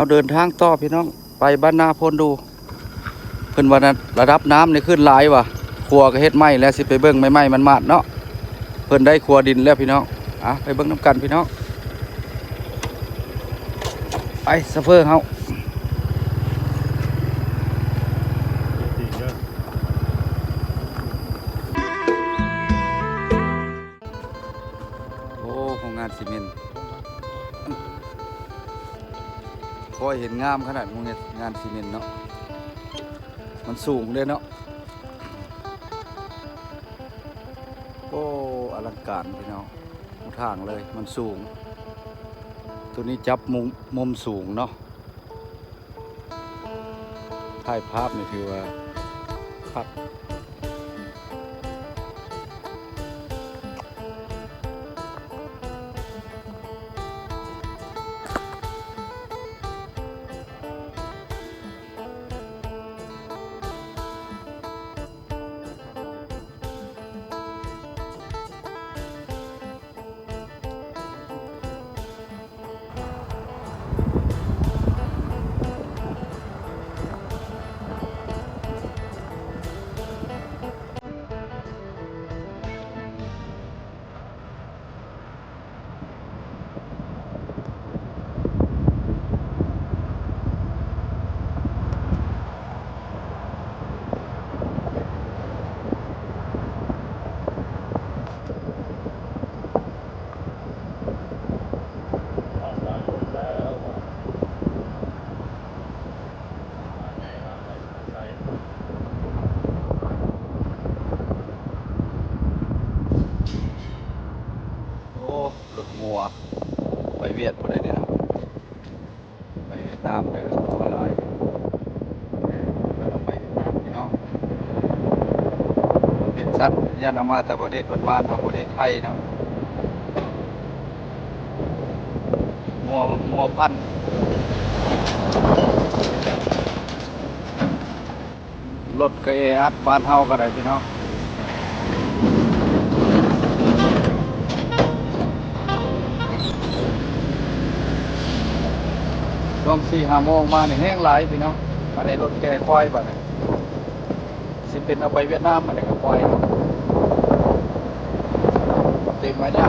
เอาเดินทางต่อพี่น้องไปบ้านนาพนดูเพิ่นว่าระดับน้ำนี่ขึ้นหลายว่ะครัวก็เฮ็ดไหม้แล้วสิไปเบิ่งไม้มันมาดเนาะเพิ่นได้ครัวดินแล้วพี่น้องไปเบิ่งน้ำกันพี่น้องไปซัฟเฟอร์เฮาโอ้โรงงานซีเมนต์คอยเห็นงามขนาดโรงงานซีเมนต์เนาะมันสูงเลยเนาะโอ้อลังการพี่น้องทางเลยมันสูงตัวนี้จับมุมสูงเนาะถ่ายภาพนี่ถือว่าภาพรถงัวไปเวียดพอได้เนี่ยไปเวียดนามเลยไปลอยไปเวียดนามพี่น้องเป็นสัตว์ยานมาแต่ประเทศบ้านประเทศไทยเนาะงัวพันธุ์รถก็อัดบ้านเฮาก็ได้พี่น้องช่วง4-5 โมงมาเนี่ยแห้งหลายพี่น้องมาในรถแกควายบัดนี้สิเป็นเอาไปเวียดนามมาเนี่ยก็ควายเต็มมาเนี่ย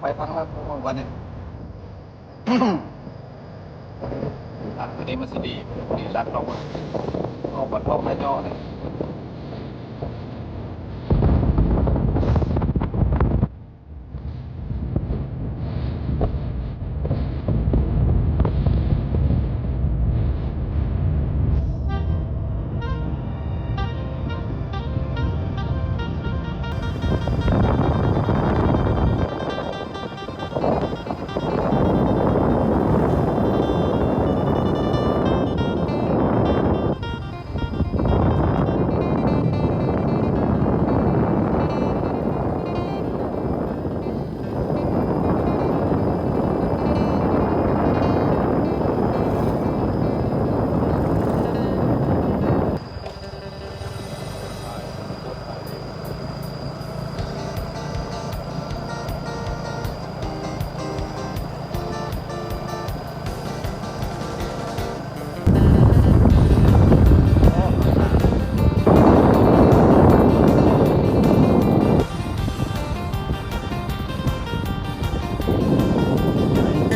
ไปทางละวันนี้อันนี้มันสิดีรัดออกมาออกบัดออกหน้าจอเนี่ย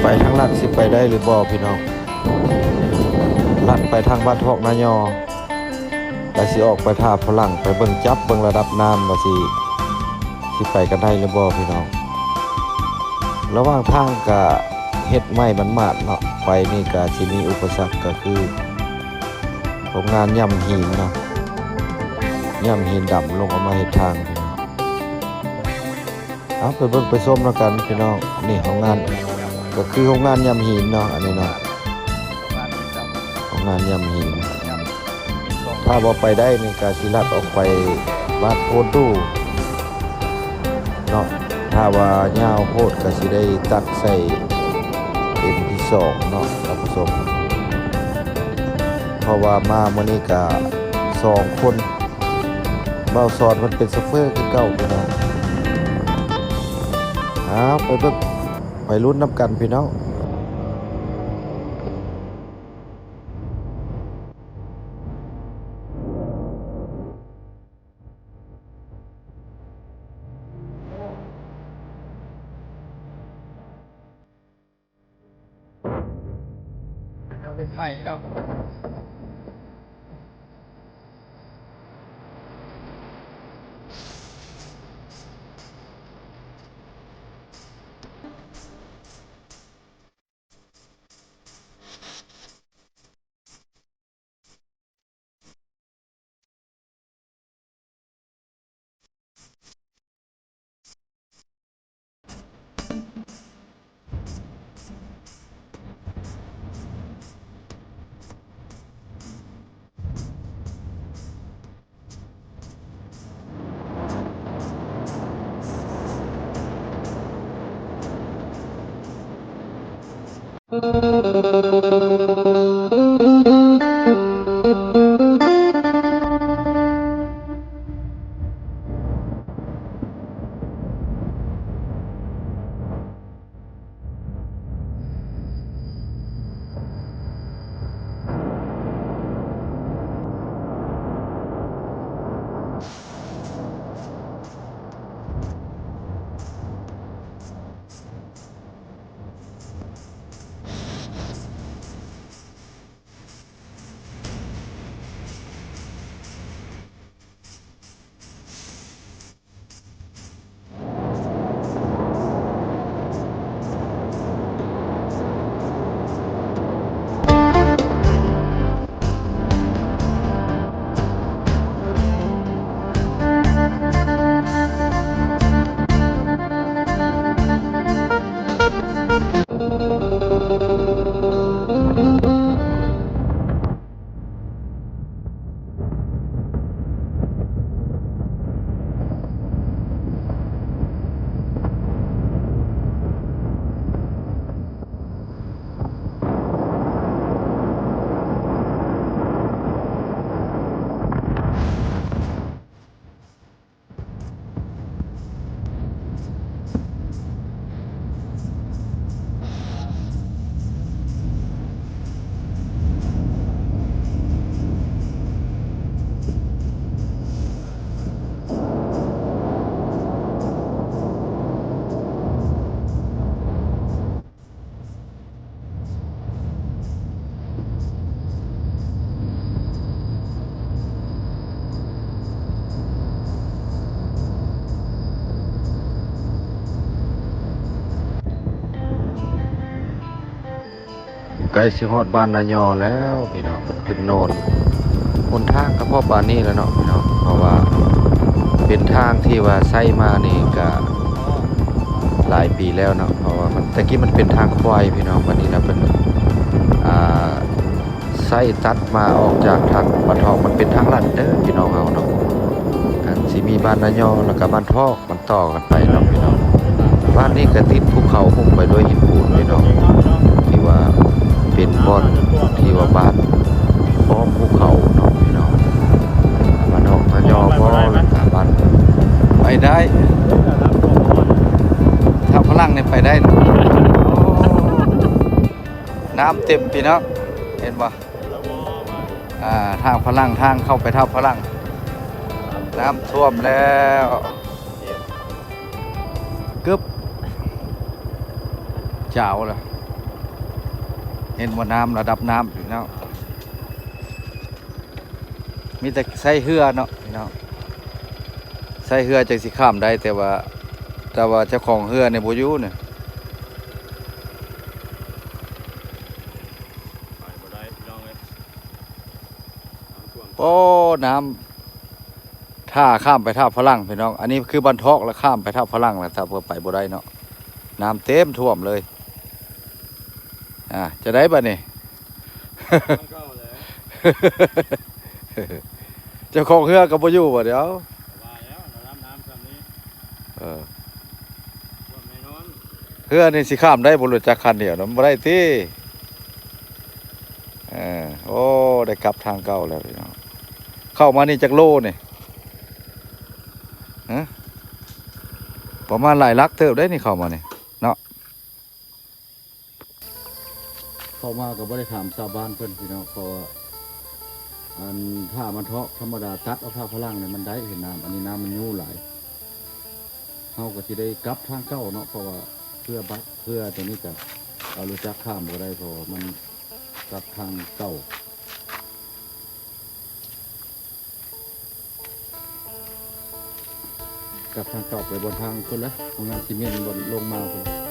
ไปทางลัดสิไปได้หรือบ่พี่น้องลัดไปทางบ้านทอกนายอแต่สิออกไปท่าฝรั่งไปเบิ่งจับเบิ่งระดับน้ำว่าสิไปกันได้หรือบ่พี่น้องระหว่างทางก็เฮ็ดไม้มันมาดเนาะไปนี่ก็สิมีอุปสรรคก็คือโรงงานย่ำหินเนาะย่ำหินดำลงเอามาเฮ็ดทางพี่น้องเอาไปเบิ่งไปชมแล้วกันพี่น้องนี่โรงงานก็คือโรงงานยำหินเนาะอันนี้เนาะโรงงานยำหินถ้าบ่ไปได้นี่ก็สิลัดออกไปบ้านโพนตู้ เนาะถ้าว่ายาวโพดก็สิได้ตัดใส่เป็นที่2เนาะท่านผู้ชมเพราะว่ามามื้อนี้ก็2คนเบาสอนมันเป็นโซเฟอร์คือเก่าพี่น้องไปเบิ่งไปลุ้นนํกันพี่น้องเป็นไฟแล้วใกล้สิฮอดบ้านนายอแล้วพี่น้องขึ้นโนนหนทางก็พอบ้านนี้แล้วเนาะพี่น้องเพราะว่าเป็นทางที่ว่าใช้มานี่ก็หลายปีแล้วเนาะเพราะว่ามันตะกี้มันเป็นทางควายพี่น้องวันนี้นะเป็นใช้ตัดมาออกจากทางบ้านทองมันเป็นทางลัดเด้อพี่น้องเฮาเนาะสิมีบ้านนายอแล้วก็บ้านทอกมันต่อกันไปเนาะพี่น้องบ้านนี้ก็ติดภูเขาหุ้มไปด้วยหินปูนพี่น้องที่ว่าเป็นบ่อนที่ว่าบ้านพร้อมภูเขาเนาะพี่น้องบ้านนอกนายอบ่แล้วก็บ้านไปได้ถ้าพลังนี่ไปได้น้ำเต็มพี่น้องเห็นบ่ทางพลังทางเข้าไปท่าพลังน้ำท่วมแล้วกึบเจ้าล่ะเห็นว่าน้ำระดับน้ำพี่น้องมีแต่ใส่เรือเนาะพี่น้องใส่เรือจังสิข้ามได้แต่ว่าเจ้าของเรือในบ่อยู่เนี่ยโอ้น้ำท่าข้ามไปท่าพลังพี่น้องอันนี้คือบันทอกแล้วข้ามไปท่าพลังแล้วถ้าเพื่อไปบ่ได้เนาะน้ำเต็มท่วมเลยจะได้ป่ะนี่ เจ้าของเรือกับบ่อยู่บ่เดี๋ยว เพื่อนี่สิข้ามได้บ่รู้จักคันเดียวนะบ่ได้ติโอ้ได้กลับทางเก่าแล้วพี่น้องเข้ามานี่จักโลนี่ฮะประมาณหลายลักเติบได้นี่เข้ามานี่เนาะเข้ามาก็บ่ได้ถามชาวบ้านเพิ่นพี่น้องเพราะว่าอันถ้ามันเทาะธรรมดาตัดเอาผ้าพลังเนี่ยมันได้เห็นน้ำอันนี้น้ำมันยู่หลายเฮาก็สิได้กลับทางเก่าเนาะเพราะว่าเพื่อบัดเพื่อตัวนี้ก็เอารู้จักข้ามบ่ได้เพราะว่ามันกลับทางเก่ากลับทางเก่าไปบนทางคนละโรงงานซีเมนต์บนลงมาคนละ